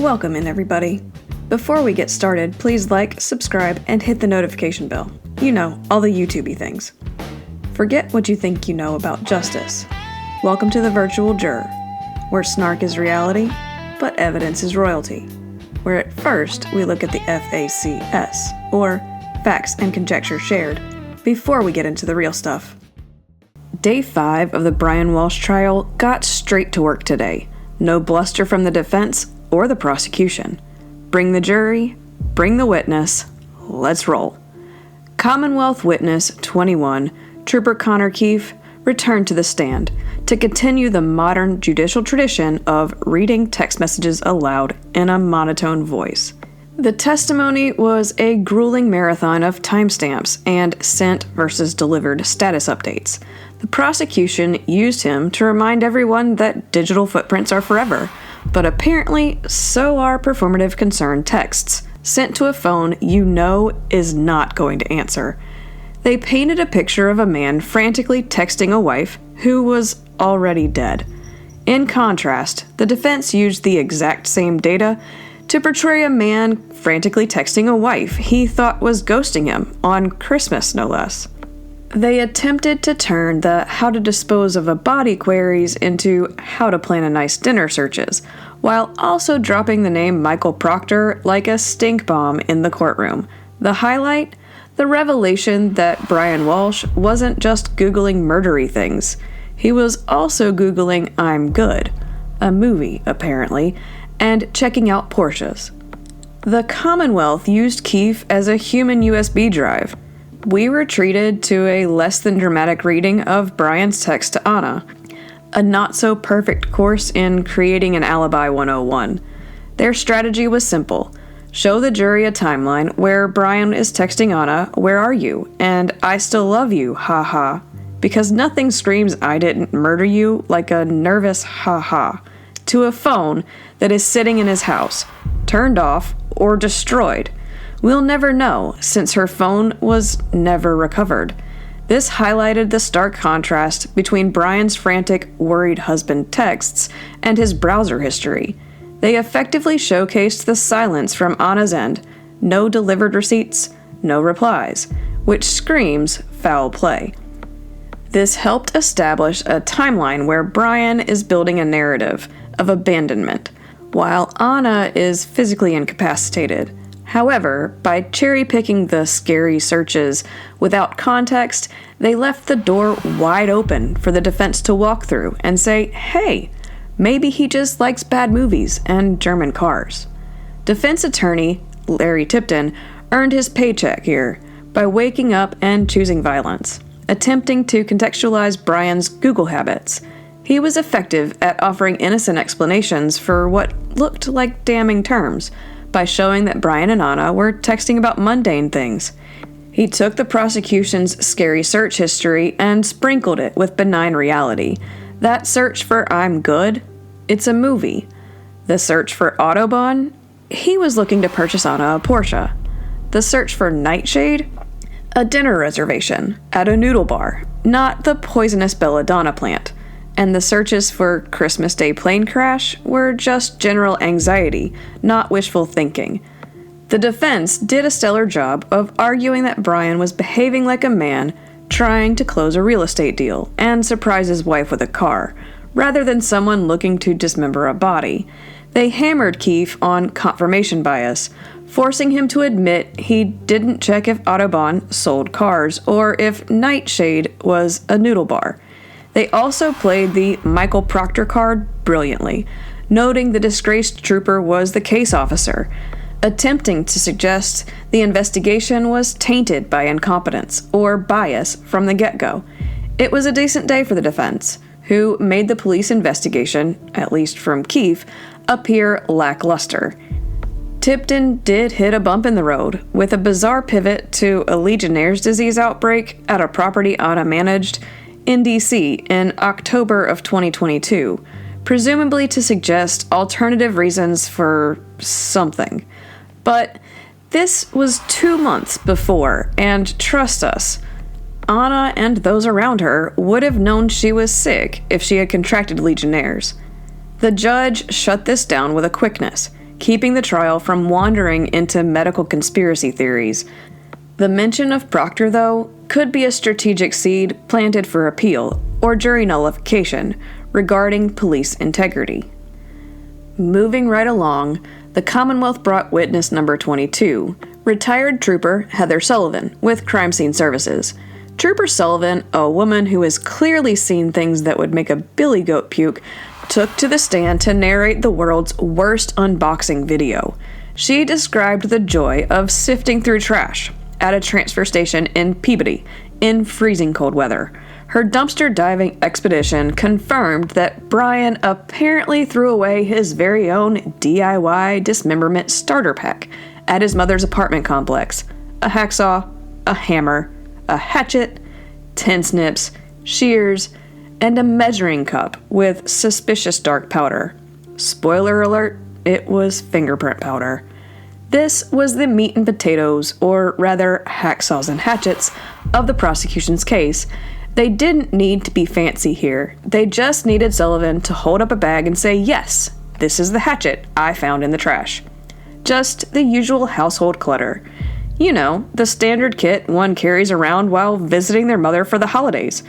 Welcome in, everybody. Before we get started, please like, subscribe, and hit the notification bell. You know, all the YouTubey things. Forget what you think you know about justice. Welcome to the Virtual Juror, where snark is reality, but evidence is royalty. Where at first we look at the FACS, or Facts and Conjecture Shared, before we get into the real stuff. Day 5 of the Brian Walshe trial got straight to work today. No bluster from the defense or the prosecution. Bring the jury, bring the witness, let's roll. Commonwealth witness 21, Trooper Connor Keefe, returned to the stand to continue the modern judicial tradition of reading text messages aloud in a monotone voice. The testimony was a grueling marathon of timestamps and sent versus delivered status updates. The prosecution used him to remind everyone that digital footprints are forever, but apparently so are performative concern texts, sent to a phone you know is not going to answer. They painted a picture of a man frantically texting a wife who was already dead. In contrast, the defense used the exact same data to portray a man frantically texting a wife he thought was ghosting him, on Christmas no less. They attempted to turn the how to dispose of a body queries into how to plan a nice dinner searches, while also dropping the name Michael Proctor like a stink bomb in the courtroom. The highlight? The revelation that Brian Walshe wasn't just Googling murdery things. He was also Googling I'm Good, a movie, apparently, and checking out Porsches. The Commonwealth used Keefe as a human USB drive. We were treated to a less than dramatic reading of Brian's text to Anna, a not-so-perfect course in creating an alibi 101. Their strategy was simple. Show the jury a timeline where Brian is texting Anna, "Where are you?" and "I still love you, haha." Because nothing screams "I didn't murder you" like a nervous haha to a phone that is sitting in his house, turned off or destroyed. We'll never know, since her phone was never recovered. This highlighted the stark contrast between Brian's frantic, worried husband texts and his browser history. They effectively showcased the silence from Anna's end, no delivered receipts, no replies, which screams foul play. This helped establish a timeline where Brian is building a narrative of abandonment, while Anna is physically incapacitated. However, by cherry-picking the scary searches without context, they left the door wide open for the defense to walk through and say, hey, maybe he just likes bad movies and German cars. Defense attorney Larry Tipton earned his paycheck here by waking up and choosing violence, attempting to contextualize Brian's Google habits. He was effective at offering innocent explanations for what looked like damning terms, by showing that Brian and Anna were texting about mundane things. He took the prosecution's scary search history and sprinkled it with benign reality. That search for I'm Good? It's a movie. The search for Autobahn? He was looking to purchase Anna a Porsche. The search for Nightshade? A dinner reservation at a noodle bar, not the poisonous belladonna plant. And the searches for Christmas Day plane crash were just general anxiety, not wishful thinking. The defense did a stellar job of arguing that Brian was behaving like a man trying to close a real estate deal and surprise his wife with a car, rather than someone looking to dismember a body. They hammered Keefe on confirmation bias, forcing him to admit he didn't check if Autobahn sold cars or if Nightshade was a noodle bar. They also played the Michael Proctor card brilliantly, noting the disgraced trooper was the case officer, attempting to suggest the investigation was tainted by incompetence or bias from the get-go. It was a decent day for the defense, who made the police investigation, at least from Keefe, appear lackluster. Tipton did hit a bump in the road, with a bizarre pivot to a Legionnaire's disease outbreak at a property Anna managed in DC in October of 2022, presumably to suggest alternative reasons for something. But this was 2 months before, and trust us, Anna and those around her would have known she was sick if she had contracted Legionnaires. The judge shut this down with a quickness. keeping the trial from wandering into medical conspiracy theories. The mention of Proctor, though, could be a strategic seed planted for appeal or jury nullification regarding police integrity. Moving right along, the Commonwealth brought witness number 22, retired trooper Heather Sullivan with Crime Scene Services. Trooper Sullivan, a woman who has clearly seen things that would make a billy goat puke, took to the stand to narrate the world's worst unboxing video. She described the joy of sifting through trash at a transfer station in Peabody in freezing cold weather. Her dumpster diving expedition confirmed that Brian apparently threw away his very own DIY dismemberment starter pack at his mother's apartment complex. A hacksaw, a hammer, a hatchet, 10 snips, shears, and a measuring cup with suspicious dark powder. Spoiler alert, it was fingerprint powder. This was the meat and potatoes, or rather hacksaws and hatchets, of the prosecution's case. They didn't need to be fancy here. They just needed Sullivan to hold up a bag and say, "Yes, this is the hatchet I found in the trash." Just the usual household clutter. You know, the standard kit one carries around while visiting their mother for the holidays.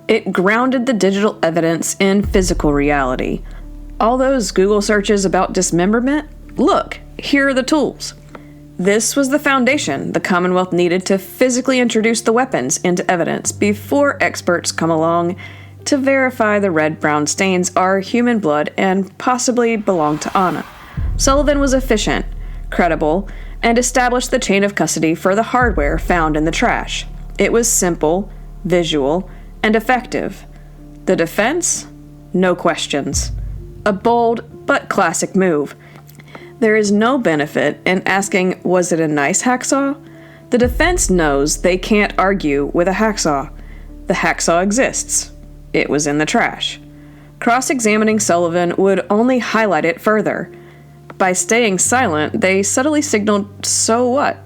It grounded the digital evidence in physical reality. All those Google searches about dismemberment? Look, here are the tools. This was the foundation the Commonwealth needed to physically introduce the weapons into evidence before experts come along to verify the red-brown stains are human blood and possibly belong to Anna. Sullivan was efficient, credible, and established the chain of custody for the hardware found in the trash. It was simple, visual, and effective. The defense? No questions. A bold but classic move. There is no benefit in asking, was it a nice hacksaw? The defense knows they can't argue with a hacksaw. The hacksaw exists. It was in the trash. Cross-examining Sullivan would only highlight it further. By staying silent, they subtly signaled, so what?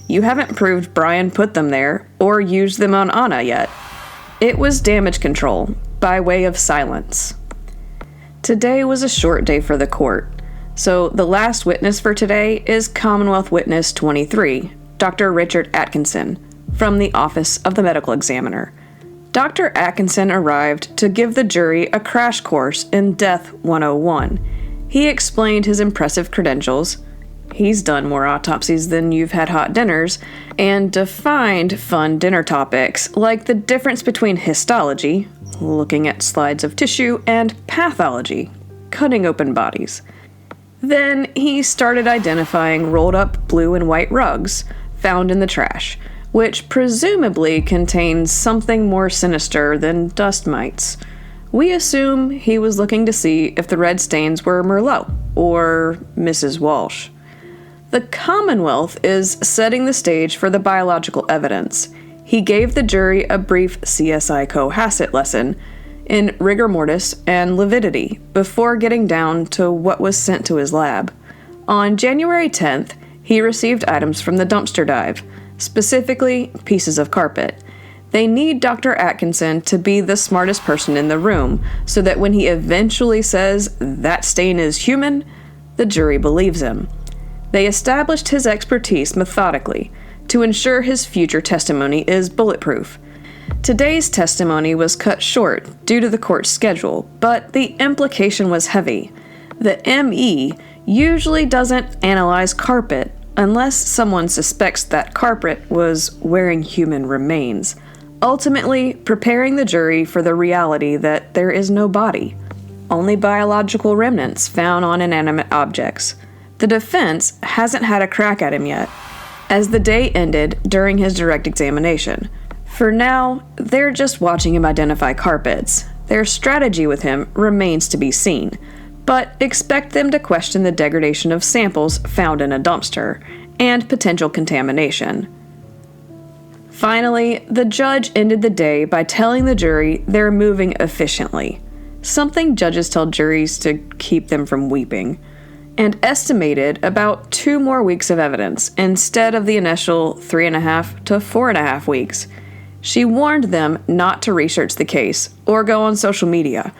You haven't proved Brian put them there or used them on Anna yet. It was damage control, by way of silence. Today was a short day for the court. So the last witness for today is Commonwealth Witness 23, Dr. Richard Atkinson, from the Office of the Medical Examiner. Dr. Atkinson arrived to give the jury a crash course in Death 101. He explained his impressive credentials, he's done more autopsies than you've had hot dinners, and defined fun dinner topics like the difference between histology, looking at slides of tissue, and pathology, cutting open bodies. Then he started identifying rolled up blue and white rugs found in the trash, which presumably contains something more sinister than dust mites. We assume he was looking to see if the red stains were Merlot or Mrs. Walshe. The Commonwealth is setting the stage for the biological evidence. He gave the jury a brief CSI Cohasset lesson in rigor mortis and lividity before getting down to what was sent to his lab. On January 10th, he received items from the dumpster dive, specifically pieces of carpet. They need Dr. Atkinson to be the smartest person in the room so that when he eventually says that stain is human, the jury believes him. They established his expertise methodically to ensure his future testimony is bulletproof. Today's testimony was cut short due to the court's schedule, but the implication was heavy. The ME usually doesn't analyze carpet unless someone suspects that carpet was wearing human remains, ultimately preparing the jury for the reality that there is no body, only biological remnants found on inanimate objects. The defense hasn't had a crack at him yet, as the day ended during his direct examination. For now, they're just watching him identify carpets. Their strategy with him remains to be seen, but expect them to question the degradation of samples found in a dumpster and potential contamination. Finally, the judge ended the day by telling the jury they're moving efficiently, something judges tell juries to keep them from weeping, and estimated about 2 more weeks of evidence instead of the initial 3.5 to 4.5 weeks. She warned them not to research the case or go on social media,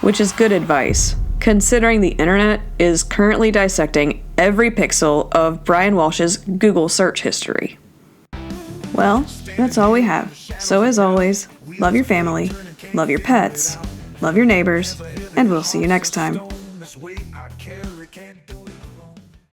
which is good advice, considering the internet is currently dissecting every pixel of Brian Walshe's Google search history. Well, that's all we have. So as always, love your family, love your pets, love your neighbors, and we'll see you next time.